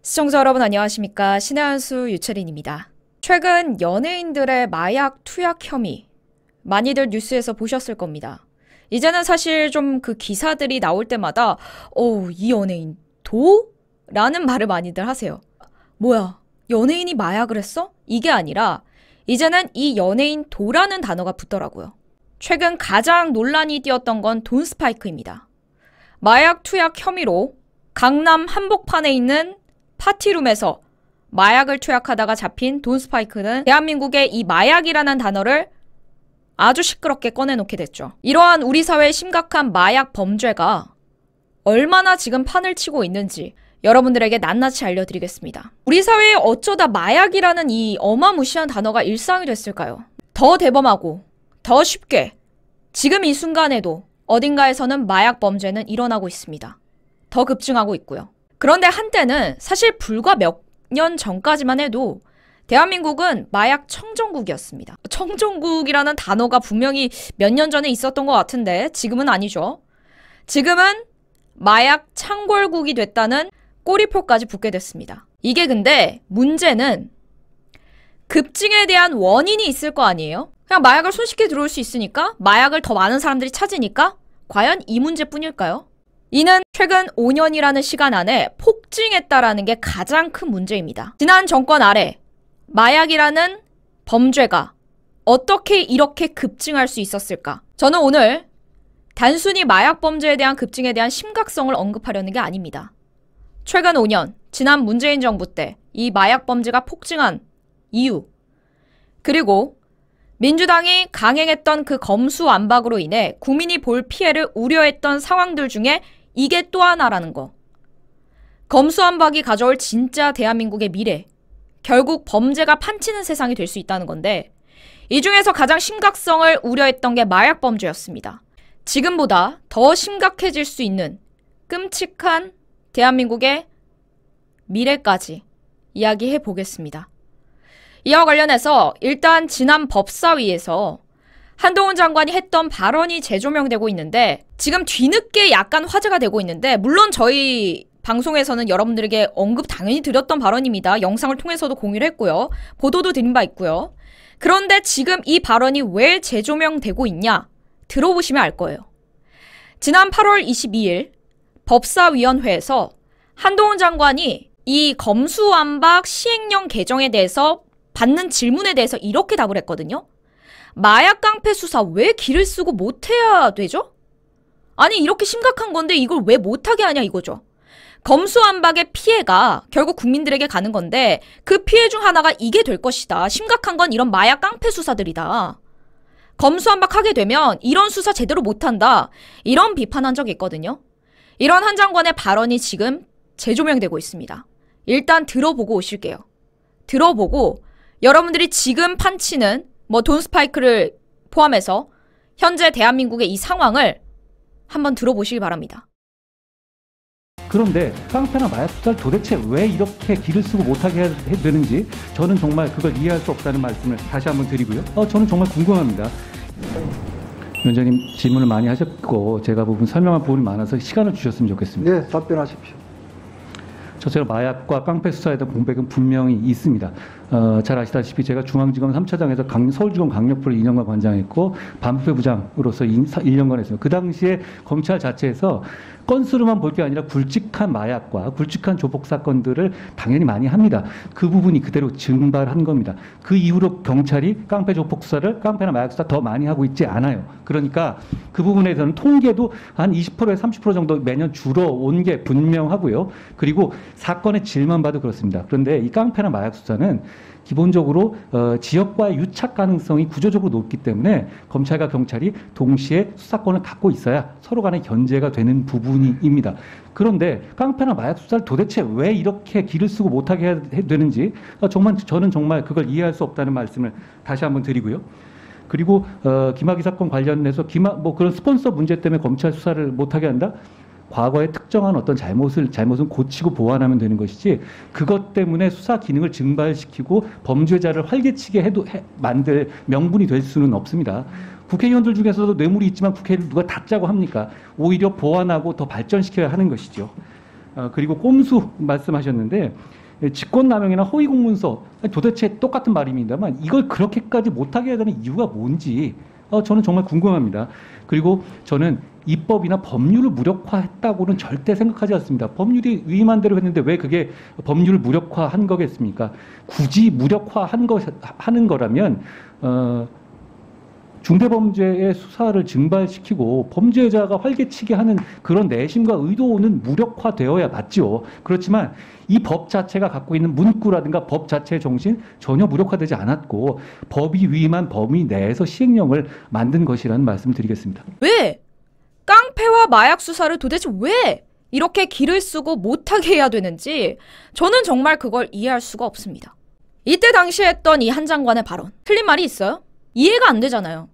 시청자 여러분 안녕하십니까? 신의 한수 유채린입니다. 최근 연예인들의 마약 투약 혐의 많이들 뉴스에서 보셨을 겁니다. 이제는 사실 좀 그 기사들이 나올 때마다 이 연예인 도? 라는 말을 많이들 하세요. 뭐야? 연예인이 마약을 했어? 이게 아니라 이제는 이 연예인 도라는 단어가 붙더라고요. 최근 가장 논란이 뛰었던 건 돈 스파이크입니다. 마약 투약 혐의로 강남 한복판에 있는 파티룸에서 마약을 투약하다가 잡힌 돈 스파이크는 대한민국의 이 마약이라는 단어를 아주 시끄럽게 꺼내놓게 됐죠. 이러한 우리 사회의 심각한 마약 범죄가 얼마나 지금 판을 치고 있는지 여러분들에게 낱낱이 알려드리겠습니다. 우리 사회에 어쩌다 마약이라는 이 어마무시한 단어가 일상이 됐을까요? 더 대범하고 더 쉽게 지금 이 순간에도 어딘가에서는 마약 범죄는 일어나고 있습니다. 더 급증하고 있고요. 그런데 한때는 사실 불과 몇 년 전까지만 해도 대한민국은 마약 청정국이었습니다. 청정국이라는 단어가 분명히 몇 년 전에 있었던 것 같은데 지금은 아니죠. 지금은 마약 창궐국이 됐다는 꼬리표까지 붙게 됐습니다. 이게 근데 문제는 급증에 대한 원인이 있을 거 아니에요? 그냥 마약을 손쉽게 들어올 수 있으니까 마약을 더 많은 사람들이 찾으니까 과연 이 문제뿐일까요? 이는 최근 5년이라는 시간 안에 폭증했다라는 게 가장 큰 문제입니다. 지난 정권 아래 마약이라는 범죄가 어떻게 이렇게 급증할 수 있었을까? 저는 오늘 단순히 마약 범죄에 대한 급증에 대한 심각성을 언급하려는 게 아닙니다. 최근 5년, 지난 문재인 정부 때 이 마약 범죄가 폭증한 이유, 그리고 민주당이 강행했던 그 검수완박으로 인해 국민이 볼 피해를 우려했던 상황들 중에 이게 또 하나라는 거. 검수완박이 가져올 진짜 대한민국의 미래. 결국 범죄가 판치는 세상이 될 수 있다는 건데 이 중에서 가장 심각성을 우려했던 게 마약 범죄였습니다. 지금보다 더 심각해질 수 있는 끔찍한 대한민국의 미래까지 이야기해 보겠습니다. 이와 관련해서 일단 지난 법사위에서 한동훈 장관이 했던 발언이 재조명되고 있는데 지금 뒤늦게 약간 화제가 되고 있는데 물론 저희 방송에서는 여러분들에게 언급 당연히 드렸던 발언입니다. 영상을 통해서도 공유를 했고요. 보도도 드린 바 있고요. 그런데 지금 이 발언이 왜 재조명되고 있냐? 들어보시면 알 거예요. 지난 8월 22일 법사위원회에서 한동훈 장관이 이 검수완박 시행령 개정에 대해서 받는 질문에 대해서 이렇게 답을 했거든요. 마약 깡패 수사 왜 기를 쓰고 못해야 되죠? 아니 이렇게 심각한 건데 이걸 왜 못하게 하냐 이거죠. 검수완박의 피해가 결국 국민들에게 가는 건데 그 피해 중 하나가 이게 될 것이다. 심각한 건 이런 마약 깡패 수사들이다. 검수완박하게 되면 이런 수사 제대로 못한다. 이런 비판한 적이 있거든요. 이런 한 장관의 발언이 지금 재조명되고 있습니다. 일단 들어보고 오실게요. 들어보고 여러분들이 지금 판치는 돈 스파이크를 포함해서 현재 대한민국의 이 상황을 한번 들어보시기 바랍니다. 그런데 깡패나 마약 수사를 도대체 왜 이렇게 기를 쓰고 못하게 해야 되는지 저는 정말 그걸 이해할 수 없다는 말씀을 다시 한번 드리고요. 저는 정말 궁금합니다. 위원장님 질문을 많이 하셨고 제가 부분 설명할 부분이 많아서 시간을 주셨으면 좋겠습니다. 네, 답변하십시오. 제가 마약과 깡패 수사에 대한 공백은 분명히 있습니다. 잘 아시다시피 제가 중앙지검 3차장에서 서울지검 강력부를 2년간 관장했고 반부패부장으로서 1년간 했습니다. 그 당시에 검찰 자체에서 건수로만 볼 게 아니라 굵직한 마약과 굵직한 조폭 사건들을 당연히 많이 합니다. 그 부분이 그대로 증발한 겁니다. 그 이후로 경찰이 깡패 조폭 수사를 깡패나 마약 수사 더 많이 하고 있지 않아요. 그러니까 그 부분에서는 통계도 한 20%에서 30% 정도 매년 줄어온 게 분명하고요. 그리고 사건의 질만 봐도 그렇습니다. 그런데 이 깡패나 마약 수사는 기본적으로 지역과의 유착 가능성이 구조적으로 높기 때문에 검찰과 경찰이 동시에 수사권을 갖고 있어야 서로 간의 견제가 되는 부분입니다. 그런데 깡패나 마약 수사를 도대체 왜 이렇게 기를 쓰고 못하게 해야 되는지 저는 정말 그걸 이해할 수 없다는 말씀을 다시 한번 드리고요. 그리고 김학의 사건 관련해서 그런 스폰서 문제 때문에 검찰 수사를 못하게 한다? 과거에 특정한 어떤 잘못은 고치고 보완하면 되는 것이지 그것 때문에 수사 기능을 증발시키고 범죄자를 활개치게 만들 명분이 될 수는 없습니다. 국회의원들 중에서도 뇌물이 있지만 국회를 누가 다 짜고 합니까? 오히려 보완하고 더 발전시켜야 하는 것이죠. 그리고 꼼수 말씀하셨는데 직권남용이나 허위공문서 도대체 똑같은 말입니다만 이걸 그렇게까지 못하게 해야 되는 이유가 뭔지 저는 정말 궁금합니다. 그리고 저는 입법이나 법률을 무력화했다고는 절대 생각하지 않습니다. 법률이 위임한 대로 했는데 왜 그게 법률을 무력화한 거겠습니까? 굳이 하는 거라면 중대범죄의 수사를 증발시키고 범죄자가 활개치게 하는 그런 내심과 의도는 무력화되어야 맞죠. 그렇지만 이 법 자체가 갖고 있는 문구라든가 법 자체의 정신 전혀 무력화되지 않았고 법이 위임한 범위 내에서 시행령을 만든 것이라는 말씀을 드리겠습니다. 왜? 깡패와 마약 수사를 도대체 왜 이렇게 기를 쓰고 못하게 해야 되는지 저는 정말 그걸 이해할 수가 없습니다. 이때 당시에 했던 이 한 장관의 발언, 틀린 말이 있어요? 이해가 안 되잖아요.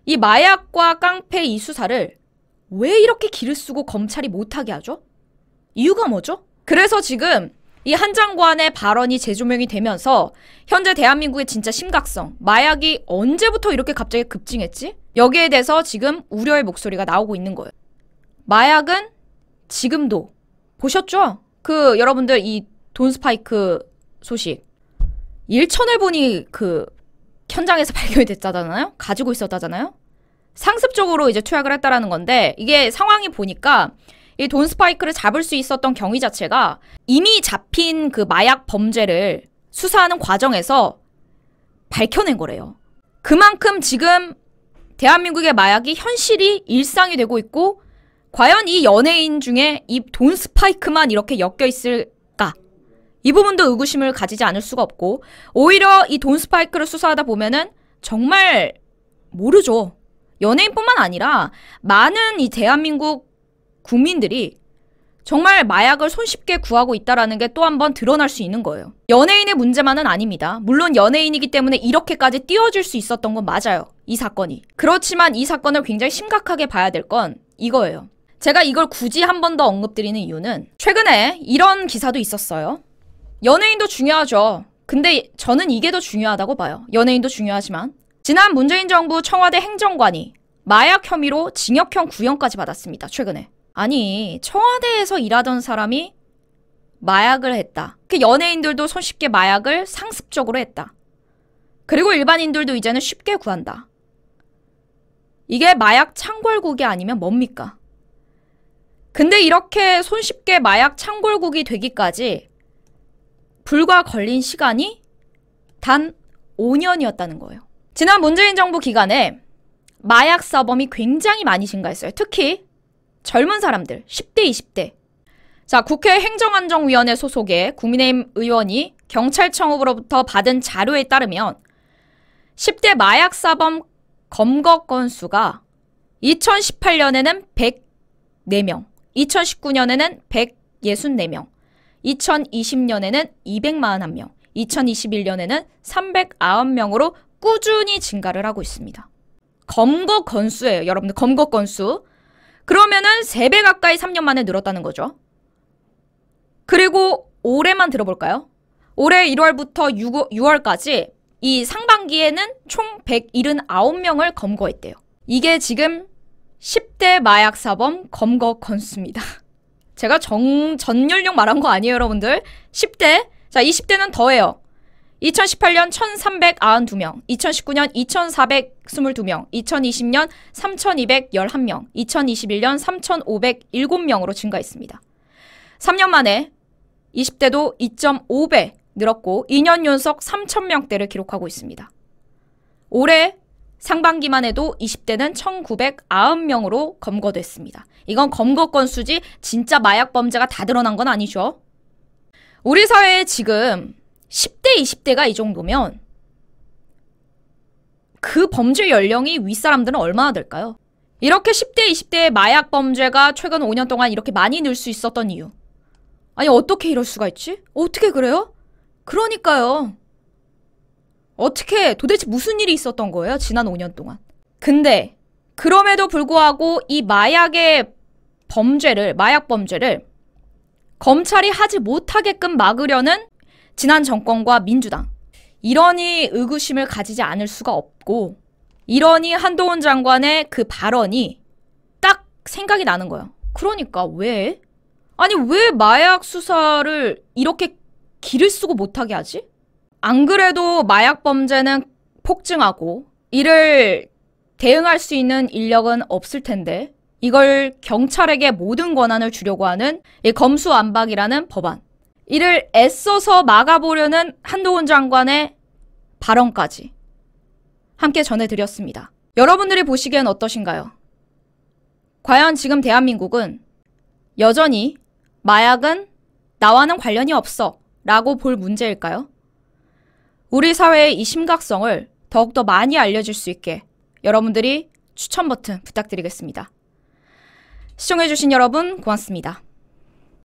이 마약과 깡패 이 수사를 왜 이렇게 기를 쓰고 검찰이 못하게 하죠? 이유가 뭐죠? 그래서 지금 이 한 장관의 발언이 재조명이 되면서 현재 대한민국의 진짜 심각성, 마약이 언제부터 이렇게 갑자기 급증했지? 여기에 대해서 지금 우려의 목소리가 나오고 있는 거예요. 마약은 지금도 보셨죠? 여러분들 이 돈 스파이크 소식 일천을 보니 현장에서 발견이 됐다잖아요? 가지고 있었다잖아요? 상습적으로 이제 투약을 했다라는 건데 이게 상황이 보니까 이 돈 스파이크를 잡을 수 있었던 경위 자체가 이미 잡힌 그 마약 범죄를 수사하는 과정에서 밝혀낸 거래요. 그만큼 지금 대한민국의 마약이 현실이 일상이 되고 있고 과연 이 연예인 중에 이 돈 스파이크만 이렇게 엮여 있을까? 이 부분도 의구심을 가지지 않을 수가 없고 오히려 이 돈 스파이크를 수사하다 보면은 정말 모르죠. 연예인뿐만 아니라 많은 이 대한민국 국민들이 정말 마약을 손쉽게 구하고 있다는 게 또 한 번 드러날 수 있는 거예요. 연예인의 문제만은 아닙니다. 물론 연예인이기 때문에 이렇게까지 띄워질 수 있었던 건 맞아요. 이 사건이. 그렇지만 이 사건을 굉장히 심각하게 봐야 될 건 이거예요. 제가 이걸 굳이 한 번 더 언급드리는 이유는 최근에 이런 기사도 있었어요. 연예인도 중요하죠. 근데 저는 이게 더 중요하다고 봐요. 연예인도 중요하지만 지난 문재인 정부 청와대 행정관이 마약 혐의로 징역형 구형까지 받았습니다. 최근에. 아니 청와대에서 일하던 사람이 마약을 했다. 그 연예인들도 손쉽게 마약을 상습적으로 했다. 그리고 일반인들도 이제는 쉽게 구한다. 이게 마약 창궐국이 아니면 뭡니까? 근데 이렇게 손쉽게 마약 창궐국이 되기까지 불과 걸린 시간이 단 5년이었다는 거예요. 지난 문재인 정부 기간에 마약 사범이 굉장히 많이 증가했어요. 특히 젊은 사람들, 10대, 20대. 자, 국회 행정안정위원회 소속의 국민의힘 의원이 경찰청으로부터 받은 자료에 따르면 10대 마약 사범 검거 건수가 2018년에는 104명, 2019년에는 164명, 2020년에는 241명, 2021년에는 309명으로 꾸준히 증가를 하고 있습니다. 검거 건수예요. 여러분들 검거 건수. 그러면은 3배 가까이 3년 만에 늘었다는 거죠. 그리고 올해만 들어볼까요? 올해 1월부터 6월까지 이 상반기에는 총 179명을 검거했대요. 이게 지금 10대 마약 사범 검거 건수입니다. 제가 전 연령 말한 거 아니에요, 여러분들. 10대. 자, 20대는 더해요. 2018년 1392명, 2019년 2422명, 2020년 3211명, 2021년 3507명으로 증가했습니다. 3년 만에 20대도 2.5배 늘었고 2년 연속 3,000명대를 기록하고 있습니다. 올해 상반기만 해도 20대는 1,990명으로 검거됐습니다. 이건 검거 건수지 진짜 마약 범죄가 다 드러난 건 아니죠. 우리 사회에 지금 10대, 20대가 이 정도면 그 범죄 연령이 윗사람들은 얼마나 될까요? 이렇게 10대, 20대의 마약 범죄가 최근 5년 동안 이렇게 많이 늘 수 있었던 이유. 아니 어떻게 이럴 수가 있지? 어떻게 그래요? 그러니까요. 어떻게 도대체 무슨 일이 있었던 거예요? 지난 5년 동안. 근데 그럼에도 불구하고 이 마약 범죄를 검찰이 하지 못하게끔 막으려는 지난 정권과 민주당. 이러니 의구심을 가지지 않을 수가 없고 이러니 한동훈 장관의 그 발언이 딱 생각이 나는 거예요. 그러니까 왜? 아니, 왜 마약 수사를 이렇게 기를 쓰고 못하게 하지? 안 그래도 마약 범죄는 폭증하고 이를 대응할 수 있는 인력은 없을 텐데 이걸 경찰에게 모든 권한을 주려고 하는 이 검수완박이라는 법안. 이를 애써서 막아보려는 한동훈 장관의 발언까지 함께 전해드렸습니다. 여러분들이 보시기엔 어떠신가요? 과연 지금 대한민국은 여전히 마약은 나와는 관련이 없어 라고 볼 문제일까요? 우리 사회의 이 심각성을 더욱더 많이 알려줄 수 있게 여러분들이 추천 버튼 부탁드리겠습니다. 시청해주신 여러분 고맙습니다.